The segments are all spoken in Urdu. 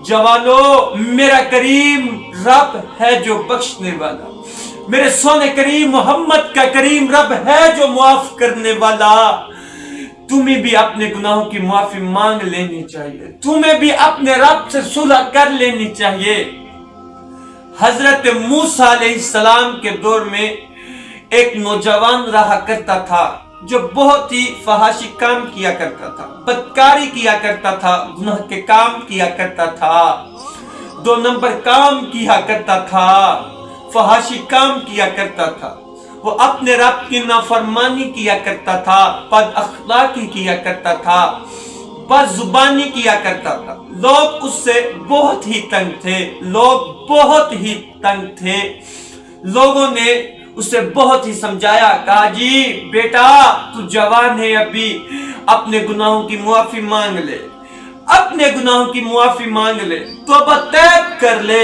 جوانو، میرا کریم رب ہے جو بخشنے والا، میرے سونے کریم محمد کا کریم رب ہے جو معاف کرنے والا۔ تمہیں بھی اپنے گناہوں کی معافی مانگ لینی چاہیے، تمہیں بھی اپنے رب سے صلح کر لینی چاہیے۔ حضرت موسیٰ علیہ السلام کے دور میں ایک نوجوان رہا کرتا تھا جو بہت ہی فحاشی کام کیا کرتا تھا، بدکاری کیا کرتا تھا، گناہ کے کام کیا کرتا تھا، 2 نمبر کام کیا کرتا تھا، فحاشی کام کیا کرتا تھا۔ وہ اپنے رب کی نافرمانی کیا کرتا تھا، بد اخلاقی کیا کرتا تھا، بد زبانی کیا کرتا تھا۔ لوگ اس سے بہت ہی تنگ تھے، لوگ بہت ہی تنگ تھے۔ لوگوں نے اسے بہت ہی سمجھایا، کہا جی بیٹا تو جوان ہے، ابھی اپنے گناہوں کی معافی مانگ لے، اپنے گناہوں کی معافی مانگ لے، توبہ طیب کر لے،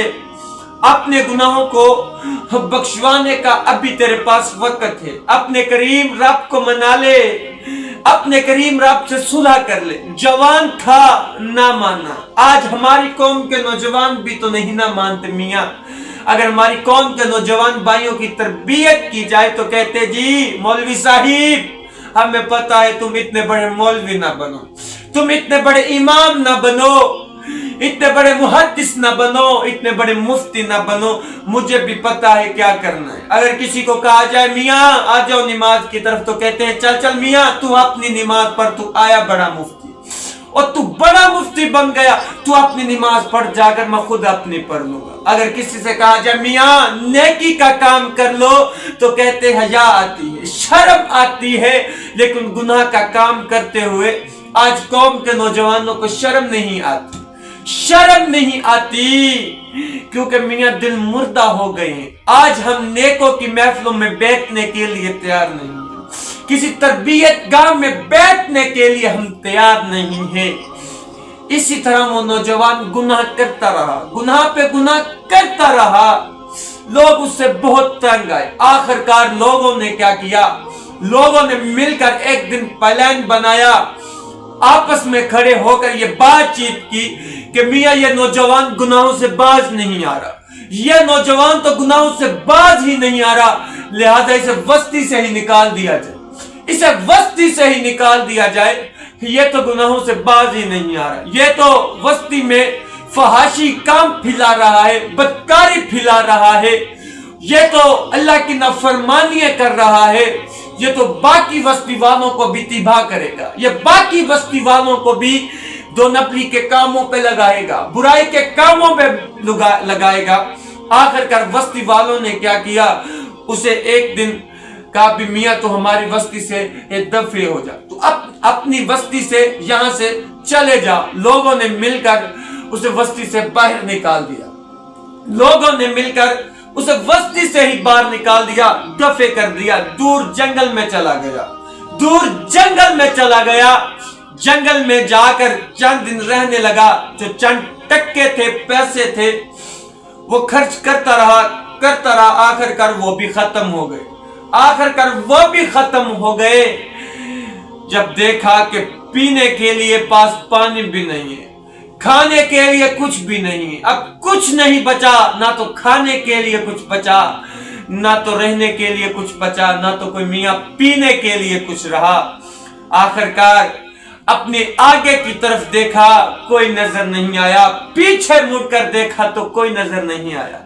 اپنے گناہوں کو بخشوانے کا ابھی تیرے پاس وقت ہے، اپنے کریم رب کو منا لے، اپنے کریم رب سے صلح کر لے۔ جوان تھا، نہ مانا۔ آج ہماری قوم کے نوجوان بھی تو نہیں نہ مانتے میاں۔ اگر ہماری قوم کے نوجوان بھائیوں کی تربیت کی جائے تو کہتے جی مولوی صاحب ہمیں پتا ہے تم اتنے بڑے مولوی نہ بنو، تم اتنے بڑے امام نہ بنو، اتنے بڑے محدث نہ بنو، اتنے بڑے مفتی نہ بنو، مجھے بھی پتا ہے کیا کرنا ہے۔ اگر کسی کو کہا جائے میاں آ جاؤ نماز کی طرف تو کہتے ہیں چل چل میاں تو اپنی نماز پڑھ، تو آیا بڑا مفتی اور تو بڑا مفتی بن گیا، تو اپنی نماز پڑھ جا کر میں خود اپنی پڑھ لوں گا۔ اگر کسی سے کہا جائے میاں نیکی کا کام کر لو تو کہتے حیا آتی ہے، شرم آتی ہے، لیکن گناہ کا کام کرتے ہوئے آج قوم کے نوجوانوں کو شرم نہیں آتی، شرم نہیں آتی، کیونکہ میاں دل مردہ ہو گئے ہیں۔ آج ہم نیکوں کی محفلوں میں بیٹھنے کے لیے تیار نہیں ہیں، کسی تربیت گاہ میں بیٹھنے کے لیے ہم تیار نہیں ہیں۔ اسی طرح وہ نوجوان گناہ کرتا رہا، گناہ پہ گناہ کرتا رہا، لوگ اس سے بہت تنگ آئے۔ آخر کار لوگوں نے کیا کیا؟ لوگوں نے مل کر ایک دن پلان بنایا، آپس میں کھڑے ہو کر یہ بات چیت کی کہ میاں یہ نوجوان گناہوں سے باز نہیں آ رہا، یہ نوجوان تو گناہوں سے باز ہی نہیں آ رہا، لہذا اسے وسطی سے ہی نکال دیا جائے، اسے وسطی سے ہی نکال دیا جائے، یہ تو گناہوں سے باز ہی نہیں آ رہا، یہ تو وسطی میں فحاشی کام پھیلا رہا ہے، بدکاری پھیلا رہا ہے، یہ تو اللہ کی نافرمانیاں کر رہا ہے، یہ تو باقی بستی والوں کو بھی تباہ کرے گا، یہ باقی بستی والوں کو بھی 2 نمبری کے کاموں پہ لگائے گا، برائی کے کاموں پہ لگائے گا۔ آخر کر بستی والوں نے کیا کیا؟ اسے ایک دن کہا بھی میاں تو ہماری بستی سے دفع ہو جا، تو اپنی بستی سے یہاں سے چلے جا۔ لوگوں نے مل کر اسے بستی سے باہر نکال دیا، لوگوں نے مل کر اسے بستی سے ہی باہر نکال دیا، دفع کر دیا، دور جنگل میں چلا گیا، دور جنگل میں چلا گیا۔ جنگل میں جا کر چند دن رہنے لگا، جو چند ٹکے تھے، پیسے تھے، وہ خرچ کرتا رہا، آخر کر وہ بھی ختم ہو گئے، آخر کر وہ بھی ختم ہو گئے۔ جب دیکھا کہ پینے کے لیے پاس پانی بھی نہیں ہے، کھانے کے لیے کچھ بھی نہیں ہے، اب کچھ نہیں بچا، نہ تو کھانے کے لیے کچھ بچا، نہ تو رہنے کے لیے کچھ بچا، نہ تو کوئی میاں پینے کے لیے کچھ رہا۔ آخر کار اپنے آگے کی طرف دیکھا، کوئی نظر نہیں آیا، پیچھے مڑ کر دیکھا تو کوئی نظر نہیں آیا،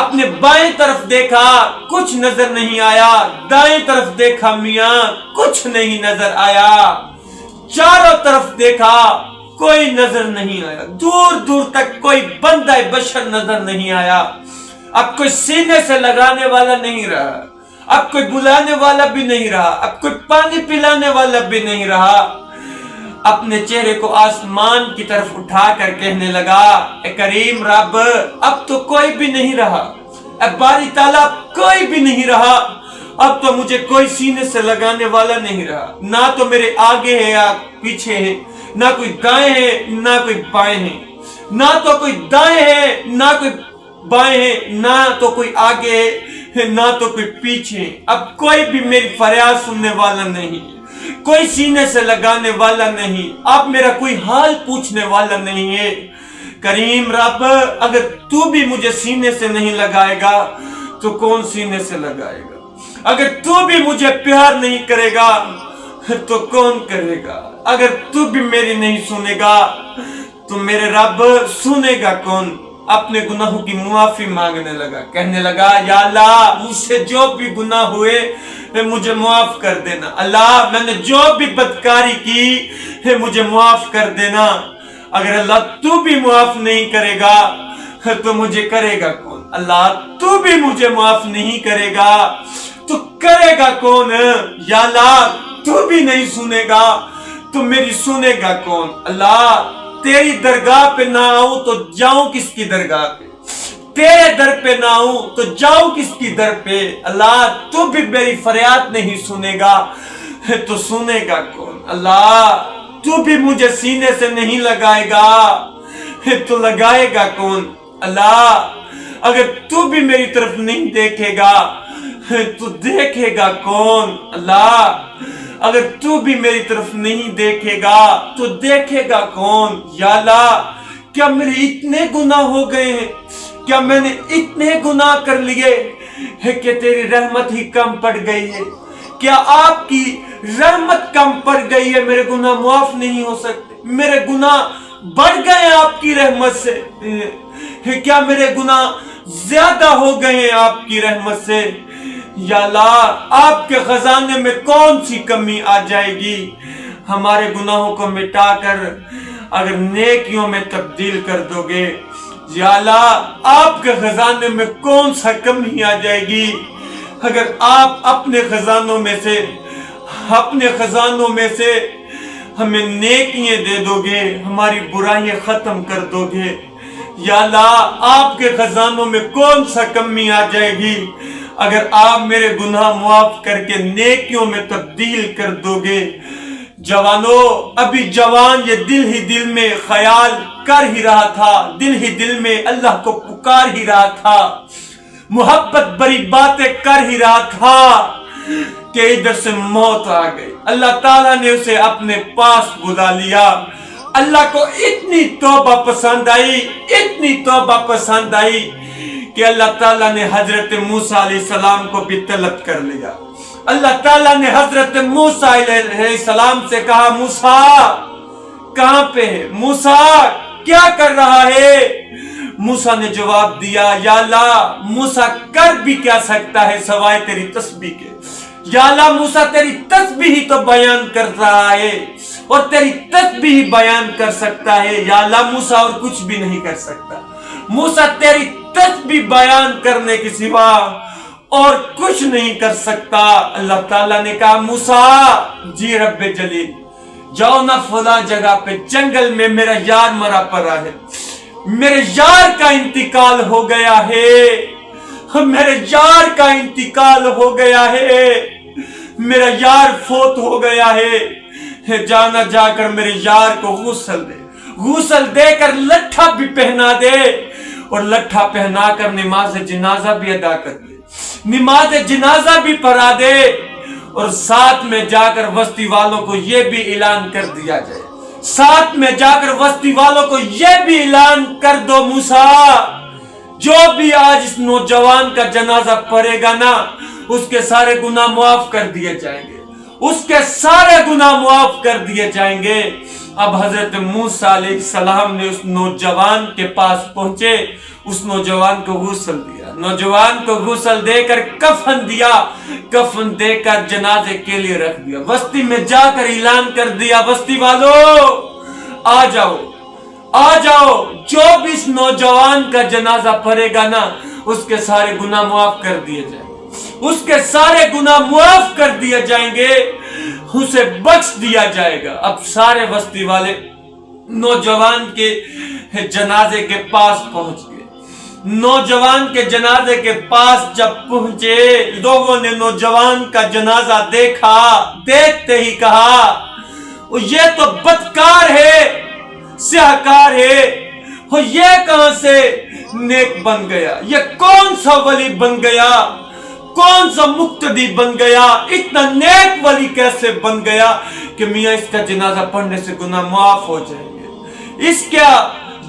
اپنے بائیں طرف دیکھا کچھ نظر نہیں آیا، دائیں طرف دیکھا میاں کچھ نہیں نظر آیا، چاروں طرف دیکھا کوئی نظر نہیں آیا، دور دور تک کوئی بندہ بشر نظر نہیں آیا۔ اب کوئی سینے سے لگانے والا نہیں رہا، اب کوئی بلانے والا بھی نہیں رہا، اب کوئی پانی پلانے والا بھی نہیں رہا۔ اپنے چہرے کو آسمان کی طرف اٹھا کر کہنے لگا، اے کریم رب اب تو کوئی بھی نہیں رہا، اے باری تعالیٰ کوئی بھی نہیں رہا، اب تو مجھے کوئی سینے سے لگانے والا نہیں رہا، نہ تو میرے آگے ہے یا پیچھے ہے، نہ کوئی دائیں ہے نہ کوئی بائیں ہے، نہ تو کوئی دائیں ہے نہ کوئی بائیں ہے، نہ تو کوئی آگے ہے نہ تو کوئی پیچھے، اب کوئی بھی میری فریاد سننے والا نہیں، کوئی سینے سے لگانے والا نہیں، اب میرا کوئی حال پوچھنے والا نہیں ہے۔ کریم رب اگر تو بھی مجھے سینے سے نہیں لگائے گا تو کون سینے سے لگائے گا؟ اگر تو بھی مجھے پیار نہیں کرے گا تو کون کرے گا؟ اگر تو بھی میری نہیں سنے گا تو میرے رب سنے گا کون؟ اپنے گناہوں کی معافی مانگنے لگا، کہنے لگا یا اللہ مجھ سے جو بھی گناہ ہوئے مجھے معاف کر دینا، اللہ میں نے جو بھی بدکاری کی مجھے معاف کر دینا۔ اگر اللہ تو بھی معاف نہیں کرے گا تو مجھے کرے گا کون؟ اللہ تو بھی مجھے معاف نہیں کرے گا تو کرے گا کون؟ یا اللہ تو بھی نہیں سنے گا تو میری سنے گا کون؟ اللہ تیری درگاہ پہ نہ آؤں تو جاؤں کس کی درگاہ پہ؟ تیرے در پہ نہ آؤں تو جاؤں کس کی در پہ؟ اللہ تو بھی میری فریاد نہیں سنے گا تو سنے گا کون؟ اللہ تو بھی مجھے سینے سے نہیں لگائے گا تو لگائے گا کون؟ اللہ اگر تو بھی میری طرف نہیں دیکھے گا تو دیکھے گا کون؟ اللہ اگر تو بھی میری طرف نہیں دیکھے گا تو دیکھے گا کون؟ یا اللہ کیا میرے اتنے گناہ ہو گئے ہیں، کیا میں نے اتنے گناہ کر لیے کہ تیری رحمت ہی کم پڑ گئی ہے؟ کیا آپ کی رحمت کم پڑ گئی ہے؟ میرے گناہ معاف نہیں ہو سکتے؟ میرے گناہ بڑھ گئے آپ کی رحمت سے؟ کیا میرے گناہ زیادہ ہو گئے ہیں آپ کی رحمت سے؟ یا اللہ آپ کے خزانے میں کون سی کمی آ جائے گی؟ ہمارے گناہوں کو مٹا کر اگر نیکیوں میں تبدیل کر دو گے، یا اللہ آپ کے خزانے میں کون سا کمی آ جائے گی؟ اگر آپ اپنے خزانوں میں سے ہمیں نیکیاں دے دو گے، ہماری برائیاں ختم کر دو گے، یا اللہ آپ کے خزانوں میں کون سا کمی آ جائے گی؟ اگر آپ میرے گناہ معاف کر کے نیکیوں میں تبدیل کر دو گے۔ جوانوں، ابھی جوان یہ دل میں خیال کر ہی رہا تھا، دل میں اللہ کو پکار ہی رہا تھا، محبت بری باتیں کر ہی رہا تھا کہ ادھر سے موت آ گئی۔ اللہ تعالیٰ نے اسے اپنے پاس بلا لیا۔ اللہ کو اتنی توبہ پسند آئی کہ اللہ تعالیٰ نے حضرت موسیٰ علیہ السلام کو بھی طلب کر لیا۔ اللہ تعالیٰ نے حضرت موسیٰ علیہ السلام سے کہا موسیٰ کہاں پہ ہے؟ موسیٰ کیا کر رہا ہے؟ موسیٰ نے جواب دیا یا اللہ موسیٰ کر بھی کیا سکتا ہے سوائے تیری تسبیح کے؟ یا اللہ موسیٰ تیری تسبیح ہی تو بیان کر رہا ہے اور تیری تسبیح ہی بیان کر سکتا ہے، یا اللہ موسیٰ اور کچھ بھی نہیں کر سکتا۔ موسیٰ تیری تسبیح بیان کرنے کے سوا اور کچھ نہیں کر سکتا۔ اللہ تعالیٰ نے کہا موسیٰ جی رب جلیل جاؤ نہ فلاں جگہ پہ جنگل میں میرا یار مرا پڑا ہے، میرے یار کا انتقال ہو گیا ہے، میرے یار کا انتقال ہو گیا ہے، میرا یار فوت ہو گیا ہے، جانا جا کر میرے یار کو غسل دے کر لٹھا بھی پہنا دے اور لٹھا پہنا کر نماز جنازہ بھی ادا کر دے، نماز جنازہ بھی پڑھا دے، اور ساتھ میں جا کر بستی والوں کو یہ بھی اعلان کر دیا جائے، ساتھ میں جا کر بستی والوں کو یہ بھی اعلان کر دو موسیٰ جو بھی آج اس نوجوان کا جنازہ پڑھے گا نا اس کے سارے گناہ معاف کر دیے جائیں گے، اس کے سارے گناہ معاف کر دیے جائیں گے۔ اب حضرت موسیٰ علیہ السلام نے اس نوجوان کے پاس پہنچے، اس نوجوان کو غسل دیا، نوجوان کو غسل دے کر کفن دیا، کفن دے کر جنازے کے لیے رکھ دیا، بستی میں جا کر اعلان کر دیا بستی والو آ جاؤ، جو بھی اس نوجوان کا جنازہ پڑھے گا نا اس کے سارے گناہ معاف کر دیے جائیں گے، اس کے سارے گناہ معاف کر دیے جائیں گے، اسے بخش دیا جائے گا۔ اب سارے بستی والے نوجوان کے جنازے کے پاس پہنچ گئے، نوجوان کے جنازے کے پاس جب پہنچے لوگوں نے نوجوان کا جنازہ دیکھا، دیکھتے ہی کہا یہ تو بدکار ہے، سیاہکار ہے، یہ کہاں سے نیک بن گیا، یہ کون سا ولی بن گیا، کون سا مقتدی بن گیا، اتنا نیک ولی کیسے بن گیا کہ میاں اس کا جنازہ پڑھنے سے گناہ معاف ہو جائیں گے، اس کا